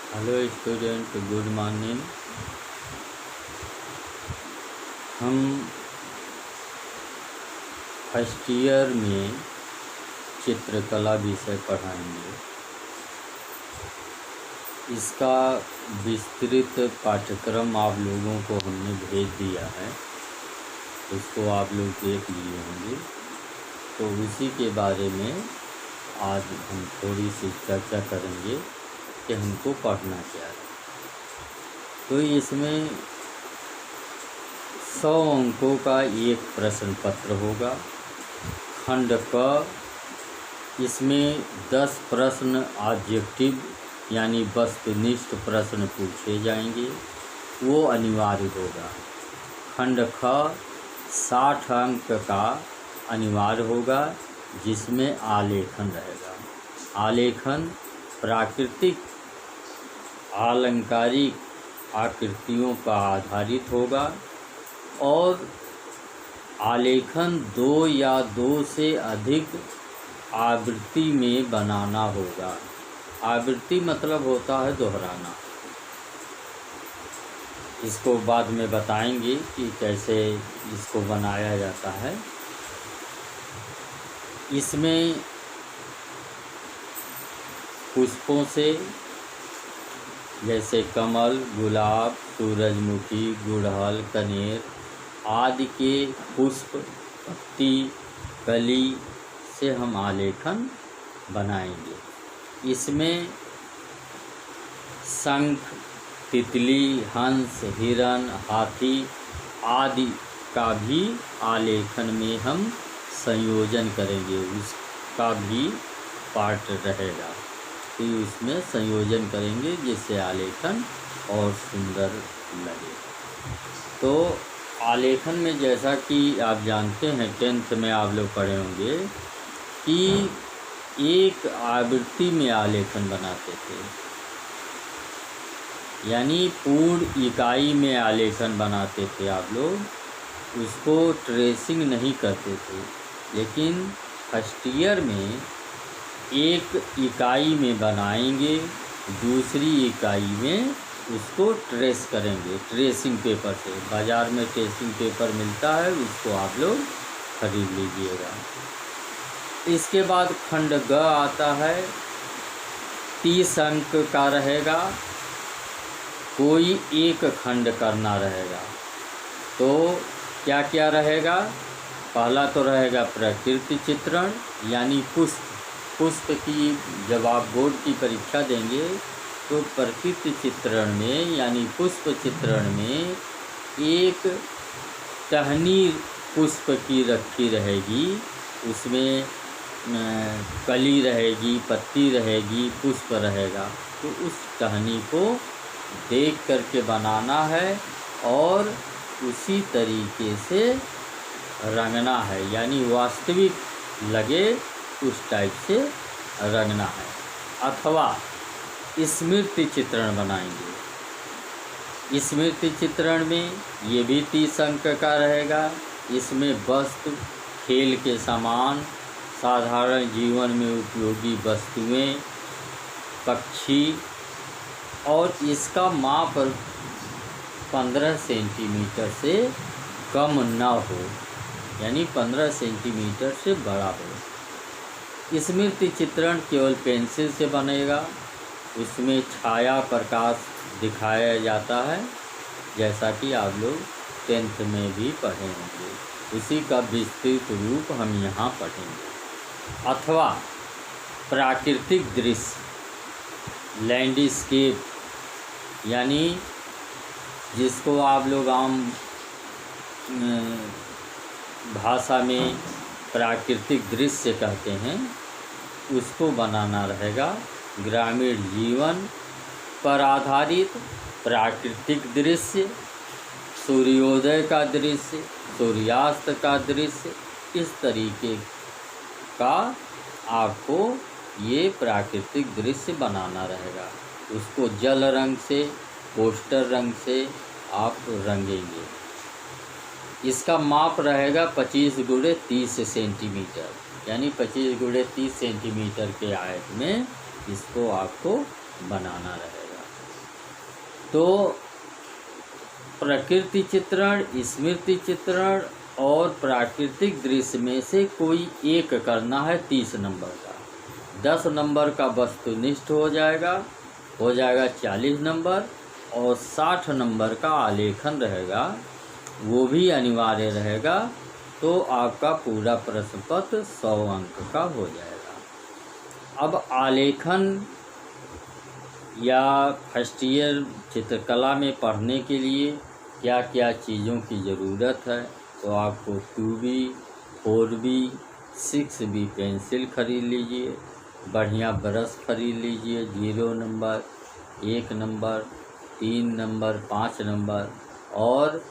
Hello student, good morning. हम first year में चित्रकला विषय पढ़ाएंगे। इसका विस्तृत पाठ्यक्रम आप लोगों को हमने भेज दिया है, उसको आप लोग देख लिए होंगे। तो उसी के बारे में आज हम थोड़ी सी चर्चा करेंगे कि हमको पढ़ना क्या है। तो इसमें 100 अंकों का एक प्रश्न पत्र होगा। खंड क इसमें 10 प्रश्न ऑब्जेक्टिव यानी वस्तुनिष्ठ प्रश्न पूछे जाएंगे, वो अनिवार्य होगा। खंड ख 60 अंक का अनिवार्य होगा, जिसमें आलेखन रहेगा। आलेखन प्राकृतिक अलंकारिक आकृतियों पर आधारित होगा और आलेखन 2 या 2 से अधिक आवृत्ति में बनाना होगा। आवृत्ति मतलब होता है दोहराना। इसको बाद में बताएंगे कि कैसे इसको बनाया जाता है। इसमें पुष्पों से जैसे कमल, गुलाब, सूरजमुखी, गुड़हल, कनेर आदि के पुष्प, पत्ती, कली से हम आलेखन बनाएंगे। इसमें शंख, तितली, हंस, हिरण, हाथी आदि का भी आलेखन में हम संयोजन करेंगे, उसका भी पार्ट रहेगा। तो इसमें संयोजन करेंगे जिससे आलेखन और सुंदर लगे। तो आलेखन में जैसा कि आप जानते हैं, 10th में आप लोग पढ़े होंगे कि एक आवृत्ति में आलेखन बनाते थे, यानी पूर्ण इकाई में आलेखन बनाते थे आप लोग, उसको ट्रेसिंग नहीं करते थे। लेकिन फर्स्ट ईयर में एक इकाई में बनाएंगे, दूसरी इकाई में उसको ट्रेस करेंगे ट्रेसिंग पेपर से। बाज़ार में ट्रेसिंग पेपर मिलता है, उसको आप लोग खरीद लीजिएगा। इसके बाद खंड ग आता है, 30 अंक का रहेगा, कोई एक खंड करना रहेगा। तो क्या क्या रहेगा? पहला तो रहेगा प्रकृति चित्रण, यानी पुष्प की जब आप बोर्ड की परीक्षा देंगे तो प्रकृति चित्रण में यानी पुष्प चित्रण में एक टहनी पुष्प की रखी रहेगी, उसमें कली रहेगी, पत्ती रहेगी, पुष्प रहेगा। तो उस टहनी को देख करके बनाना है और उसी तरीके से रंगना है, यानी वास्तविक लगे उस टाइप से रंगना है। अथवा स्मृति चित्रण बनाएंगे। स्मृति चित्रण में ये भी 30 अंक का रहेगा। इसमें वस्तु, खेल के सामान, साधारण जीवन में उपयोगी वस्तुएं, पक्षी, और इसका माप 15 सेंटीमीटर से कम न हो, यानी 15 सेंटीमीटर से बड़ा हो। स्मृति चित्रण केवल पेंसिल से बनेगा, उसमें छाया प्रकाश दिखाया जाता है, जैसा कि आप लोग 10th में भी पढ़े होंगे। उसी का विस्तृत रूप हम यहाँ पढ़ेंगे। अथवा प्राकृतिक दृश्य, लैंडस्केप, यानी जिसको आप लोग आम भाषा में प्राकृतिक दृश्य कहते हैं, उसको बनाना रहेगा। ग्रामीण जीवन पर आधारित प्राकृतिक दृश्य, सूर्योदय का दृश्य, सूर्यास्त का दृश्य, इस तरीके का आपको ये प्राकृतिक दृश्य बनाना रहेगा। उसको जल रंग से, पोस्टर रंग से आप रंगेंगे। इसका माप रहेगा 25 × 30 सेंटीमीटर, यानी 25 × 30 सेंटीमीटर के आयत में इसको आपको बनाना रहेगा। तो प्रकृति चित्रण, स्मृति चित्रण और प्राकृतिक दृश्य में से कोई एक करना है 30 नंबर का। 10 नंबर का वस्तुनिष्ठ हो जाएगा 40 नंबर, और 60 नंबर का आलेखन रहेगा, वो भी अनिवार्य रहेगा। तो आपका पूरा प्रश्न पत्र 100 अंक का हो जाएगा। अब आलेखन या फर्स्ट ईयर चित्रकला में पढ़ने के लिए क्या क्या चीज़ों की ज़रूरत है, तो आपको 2B, 4B, 6B पेंसिल खरीद लीजिए, बढ़िया ब्रश खरीद लीजिए, 0 नंबर, 1 नंबर, 3 नंबर, 5 नंबर, और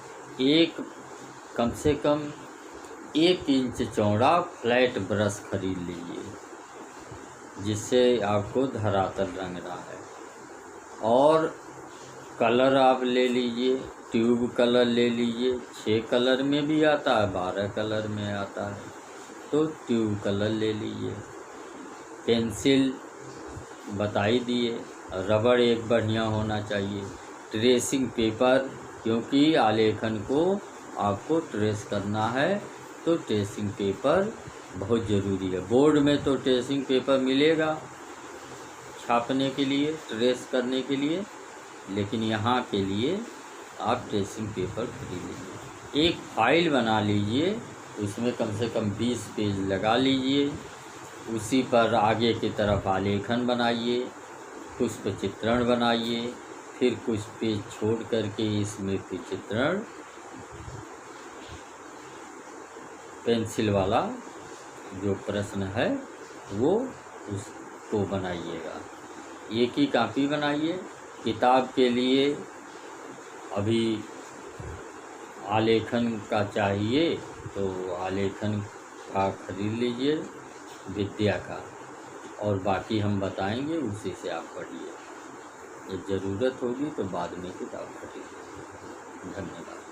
एक कम से कम 1 इंच चौड़ा फ्लैट ब्रश खरीद लीजिए, जिससे आपको धरातल रंगना है। और कलर आप ले लीजिए, ट्यूब कलर ले लीजिए, 6 कलर में भी आता है, 12 कलर में आता है, तो ट्यूब कलर ले लीजिए। पेंसिल बता ही दिए, रबड़ एक बढ़िया होना चाहिए, ट्रेसिंग पेपर, क्योंकि आलेखन को आपको ट्रेस करना है, तो ट्रेसिंग पेपर बहुत ज़रूरी है। बोर्ड में तो ट्रेसिंग पेपर मिलेगा छापने के लिए, ट्रेस करने के लिए, लेकिन यहाँ के लिए आप ट्रेसिंग पेपर खरीद लीजिए। एक फाइल बना लीजिए, उसमें कम से कम 20 पेज लगा लीजिए, उसी पर आगे की तरफ आलेखन बनाइए, पुष्प चित्रण बनाइए, फिर कुछ पेज छोड़ करके स्मृति चित्रण पेंसिल वाला जो प्रश्न है वो उसको बनाइएगा। एक ही कॉपी बनाइए। किताब के लिए अभी आलेखन का चाहिए तो आलेखन का खरीद लीजिए, विद्या का, और बाकी हम बताएंगे, उसी से आप पढ़िए। जब ज़रूरत होगी तो बाद में किताब खरीदिए। धन्यवाद।